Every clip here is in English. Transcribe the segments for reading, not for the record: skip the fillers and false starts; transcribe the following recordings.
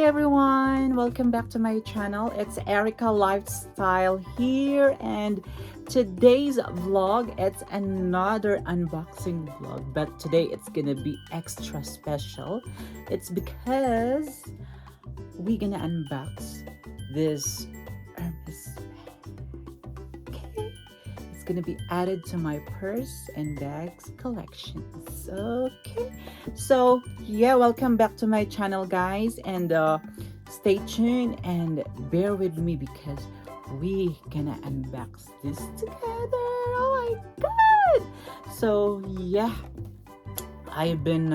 everyone, welcome back to my channel. It's Erica Lifestyle here, and today's vlog, it's another unboxing vlog, but today it's gonna be extra special. It's because we're gonna unbox this Hermes bag. It's gonna be added to my purse and bags collections. Okay, so yeah, welcome back to my channel, guys, and stay tuned and bear with me because we gonna unbox this together. Oh my god! So yeah, I've been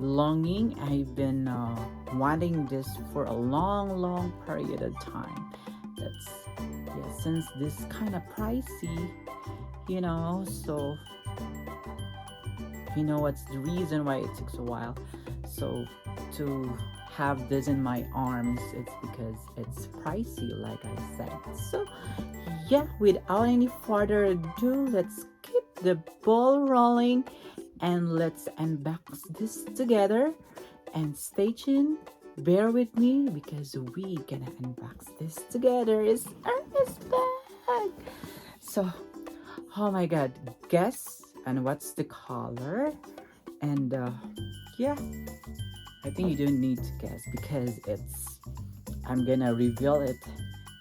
longing, I've been wanting this for a long period of time. That's yeah, since this kind of pricey, so what's the reason why it takes a while. So to have this in my arms, it's because it's pricey, like I said. So yeah, without any further ado, let's keep the ball rolling and let's unbox this together. And stay tuned, bear with me because we gonna unbox this together. It's Hermes bag. So oh my god, guess and what's the color? And yeah, I think you don't need to guess because I'm gonna reveal it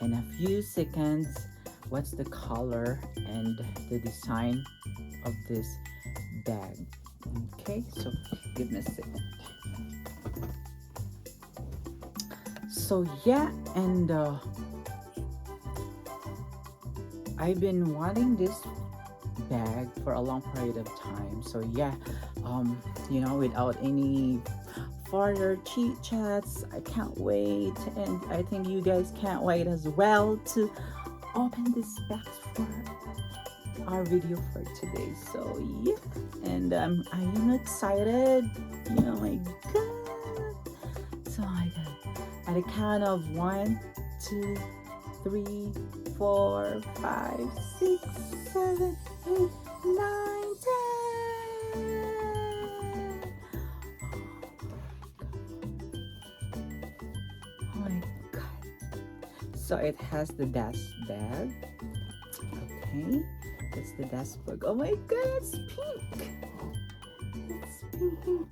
in a few seconds. What's the color and the design of this bag? Okay, so give me a second. So yeah, and I've been wanting this bag for a long period of time. So yeah, without any further chit chats, I can't wait, and I think you guys can't wait as well to open this bag for our video for today. So yeah, and I am excited. My god. So my god, at a count of 1, 2, 3, 4, 5, 6, 7, 8, 9, 10. Oh my god. So it has the dust bag. Okay, it's the dust bag. Oh my god, it's pink. It's pink.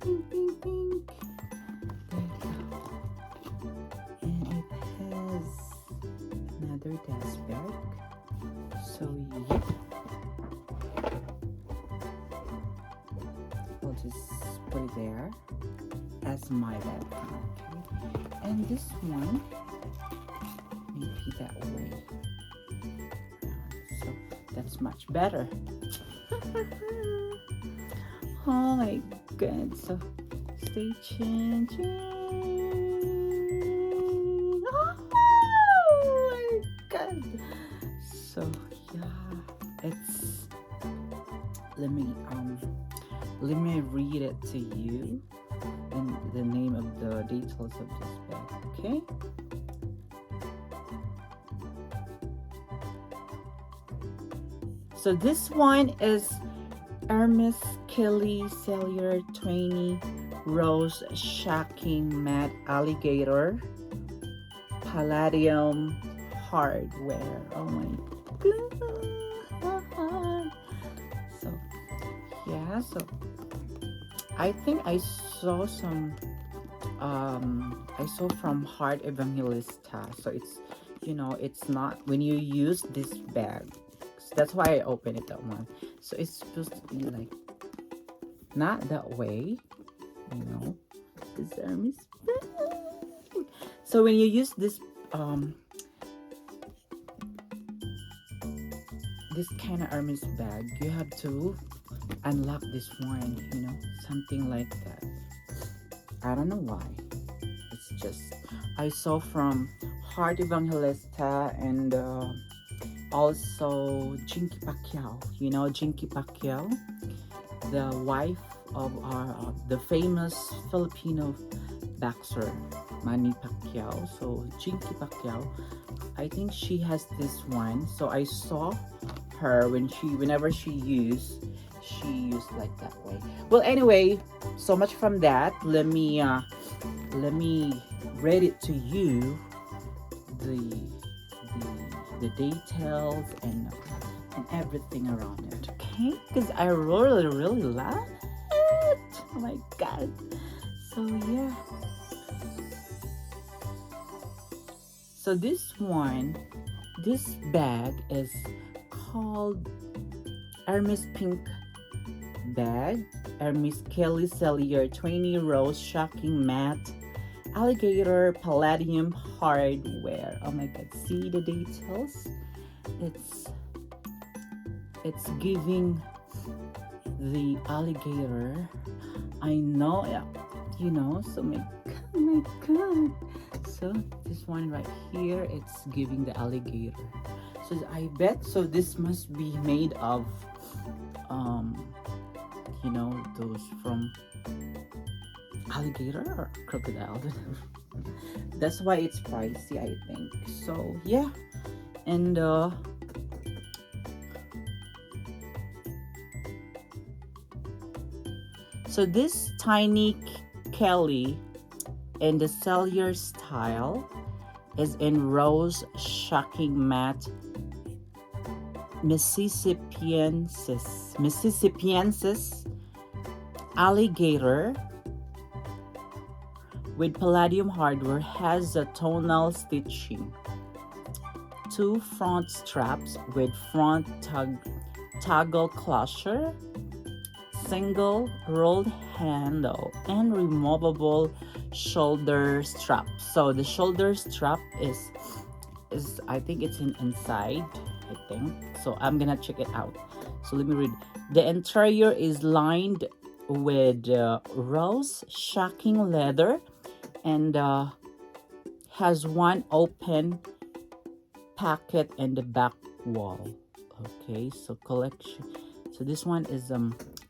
There you go. And it has another dust bag. So yeah, I'll just put it there as my bag. Okay, and this one maybe that way. So that's much better. Oh my god! So stay tuned. Oh my god! So yeah, it's let me read it to you and the name of the details of this bag. Okay. So this one is Hermes Kelly Sellier 20 Rose Shocking Matte Alligator Palladium Hardware. Oh my god. So yeah, so I think I saw some I saw from Heart Evangelista. So it's not when you use this bag. So that's why I open it that one. So it's supposed to be like not that way, this Hermes bag. So when you use this kind of Hermes bag, you have to unlock this one, something like that. I don't know why. It's just I saw from Heart Evangelista and also Jinky Pacquiao. Jinky Pacquiao, the wife of the famous Filipino boxer Manny Pacquiao. So Jinky Pacquiao, I think she has this one. So I saw her whenever she used she used like that way. Well, anyway, so much from that. Let me read it to you, the the details and everything around it, okay? Because I really love it. Oh my god. So yeah, so this bag is called Hermes Pink Bag, Hermes Kelly Sellier 20 Rose Shocking Matte Alligator Palladium Hardware. Oh my god, see the details? It's giving the alligator. I know, yeah, you know. So my god. So this one right here, it's giving the alligator. So I bet so this must be made of you know, those from alligator or crocodile. That's why it's pricey, I think. So yeah, and so this tiny Kelly in the Sellier Style is in rose shocking matte Mississippiensis alligator with palladium hardware, has a tonal stitching, 2 front straps with front toggle closure, single rolled handle, and removable shoulder strap. So the shoulder strap is I think it's inside, I think. So I'm gonna check it out. So let me read. The interior is lined with rose shocking leather and has one open pocket in the back wall. Okay, so collection. So this one is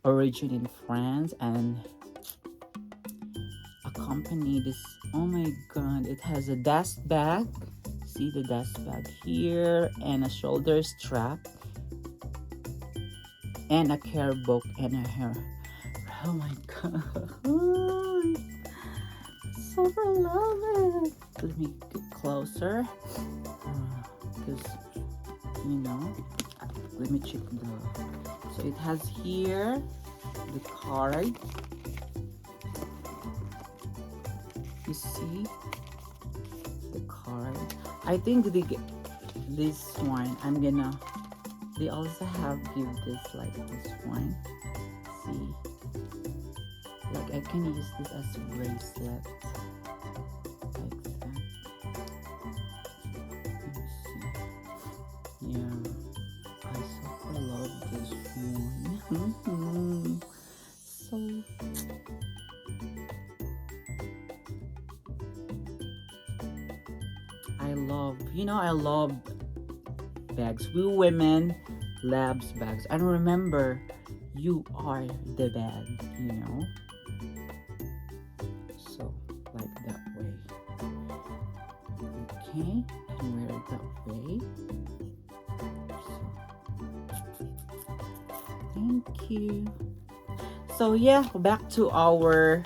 origin in France and accompany this. Oh my god, it has a dust bag. See the dust bag here, and a shoulder strap, and a care book, and a hair. Oh my god, super love it. Let me get closer, because you know. Let me check the. So it has here the card. You see the card. I think this one I'm gonna. They also have give this like this one. See, like I can use this as a bracelet, like that. Let's see. Yeah, I super love this one. So. I love bags. We women loves bags. And remember, you are the bag, you know. So, like that way. Okay, and wear it that way. So, thank you. So yeah, back to our.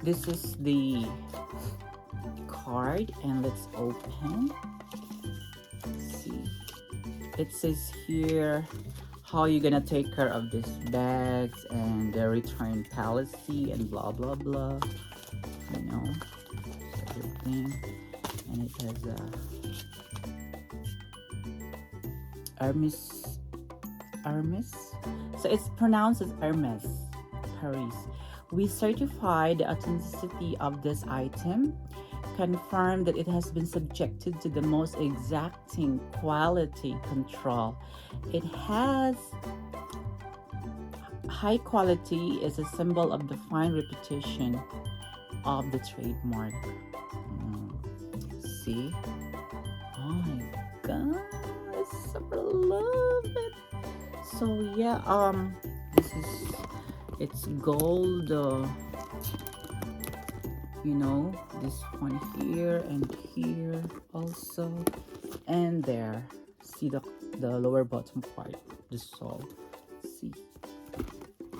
This is the card, and let's open. See, it says here how you're gonna take care of these bags and the return policy and blah blah blah, you know, everything. And it has a Hermes, so it's pronounced as Hermes Paris. We certify the authenticity of this item, confirm that it has been subjected to the most exacting quality control. It has high quality, is a symbol of the fine reputation of the trademark. See? Oh my god, I super love it. So yeah, it's gold, you know, this one here and here also, and there. See the lower bottom part, the sole. See,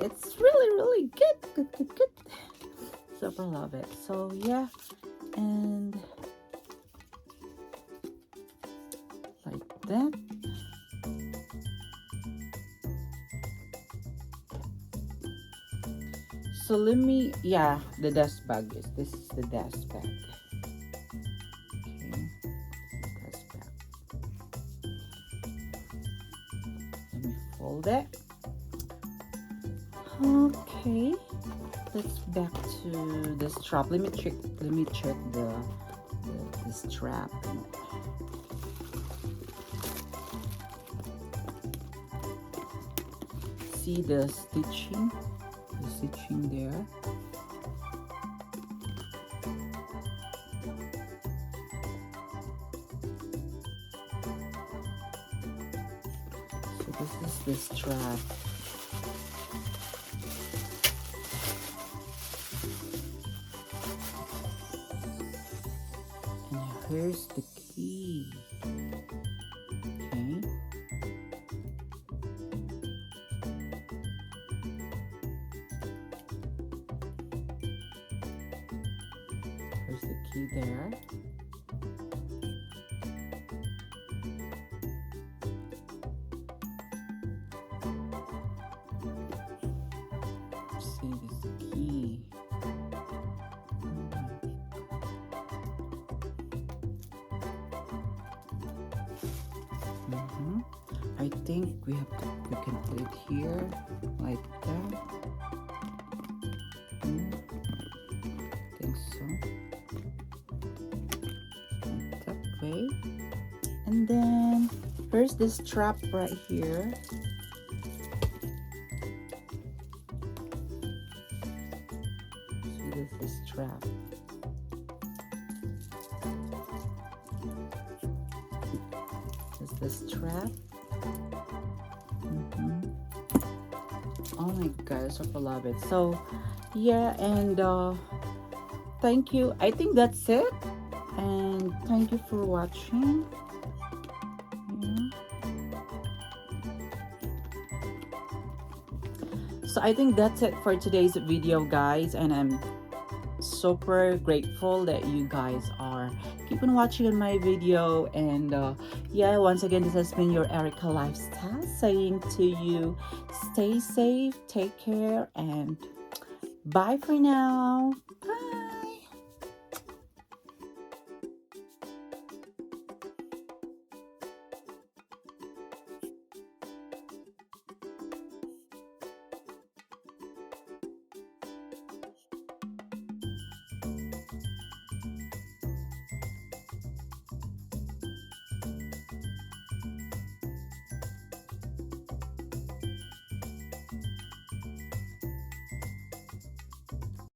it's really good. Super love it. So yeah, and like that. So let me, yeah, the dust bag is, this is the dust bag. Okay, dust bag. Let me fold it. Okay, let's back to the strap. Let me check the strap. See the stitching there. So this is the strap. And here's the key. Okay. There's the key there. See this key. I think we can put it here like that. I think so. Like that way. And then here's this strap right here. See, this is the strap. This is the strap. Oh my god, I super love it. So yeah, and thank you. I think that's it, and thank you for watching. Yeah. So I think that's it for today's video, guys, and I'm super grateful that you guys are keeping watching on my video. And yeah, once again, this has been your Erica Lifestyle saying to you, stay safe, take care, and bye for now.